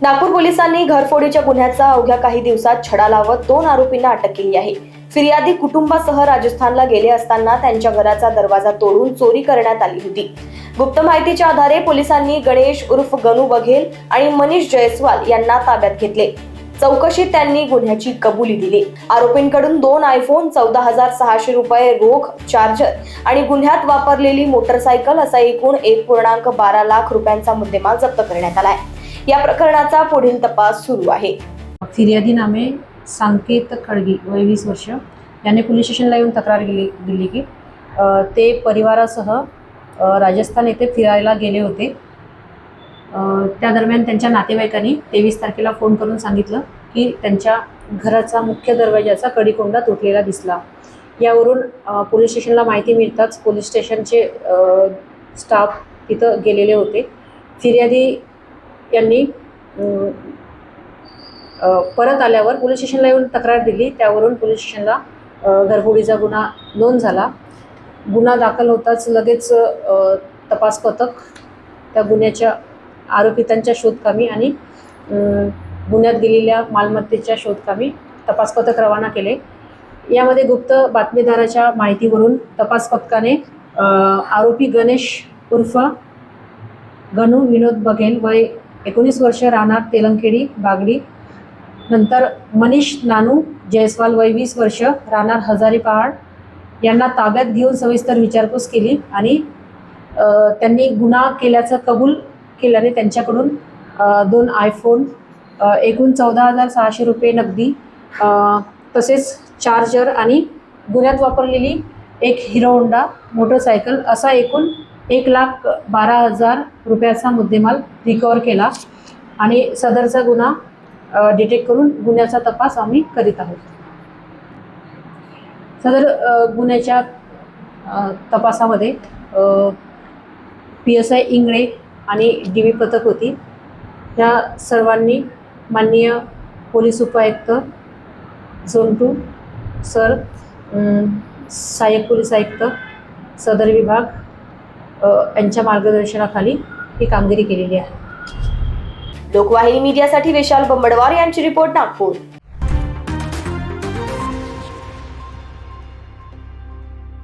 नागपूर पोलिसांनी घरफोडीच्या गुन्ह्याचा अवघ्या काही दिवसात छडा लावत 2 आरोपींना अटक केली आहे। फिर्यादी कुटुंबासह राजस्थानला गेले असताना त्यांच्या घराचा दरवाजा तोडून चोरी करण्यात आली होती। गुप्त माहितीच्या आधारे पोलिसांनी गणेश उर्फ गणू बघेल आणि मनीष जयस्वाल यांना ताब्यात घेतले। चौकशीत त्यांनी गुन्ह्याची कबुली दिली। आरोपींकडून 2 आयफोन, 14,600 रुपये रोख, चार्जर आणि गुन्ह्यात वापरलेली मोटरसायकल असा एकूण 1.12 लाख रुपयांचा मुद्देमाल जप्त करण्यात आला आहे। या प्रकरणाचा पुढील तपास सुरू आहे। फिर्यादी नामे संकेत खडगी वय 20 वर्ष यांनी पोलीस स्टेशनला येऊन तक्रार दिली की ते परिवारासह राजस्थान येथे फिरायला गेले होते। त्या दरम्यान त्यांच्या नातेवाईकांनी 23 तारखेला फोन करून सांगितलं की त्यांच्या घराचा मुख्य दरवाजाचा कडिकोंडा तुटलेला दिसला। यावरून पोलीस स्टेशनला माहिती मिळताच पोलीस स्टेशनचे स्टाफ तिथं गेलेले होते। फिर्यादी यांनी परत आल्यावर पोलीस स्टेशनला येऊन तक्रार दिली। त्यावरून पोलीस स्टेशनला घरफोडीचा गुन्हा नोंद झाला। गुन्हा दाखल होताच लगेच तपास पथक त्या गुन्ह्याच्या आरोपितांच्या शोधकामी आणि गुन्ह्यात गेलेल्या मालमत्तेच्या शोधकामी तपास पथक रवाना केले। यामध्ये गुप्त बातमीदाराच्या माहितीवरून तपास पथकाने आरोपी गणेश उर्फ गणू विनोद बघेल वय 19 वर्ष राहणार तेलंगखेडी बागडी, नंतर मनीष नानू जयस्वाल वय 20 वर्ष राहणार हजारी पहाड यांना ताब्यात घेऊन सविस्तर विचारपूस केली आणि त्यांनी गुन्हा केल्याचं कबूल केल्याने त्यांच्याकडून 2 आयफोन, एकूण 14,600 रुपये नगदी, तसेच चार्जर आणि गुन्ह्यात वापरलेली एक हिरो होंडा मोटरसायकल असा एकूण 1,12,000 रुपयाचा मुद्देमाल रिकव्हर केला आणि सदरचा गुन्हा डिटेक्ट करून गुन्ह्याचा तपास आम्ही करीत आहोत। सदर गुन्ह्याच्या तपासामध्ये PSI इंगळे आणि DB पथक होती। या सर्वांनी माननीय पोलीस उपायुक्त झोन 2 सर, सहाय्यक पोलीस आयुक्त सदर विभाग यांच्या मार्गदर्शनाखाली ही कामगिरी केलेली आहे। लोकवाहिनी मीडियासाठी विशाल बंबडवार यांची रिपोर्ट, नागपूर।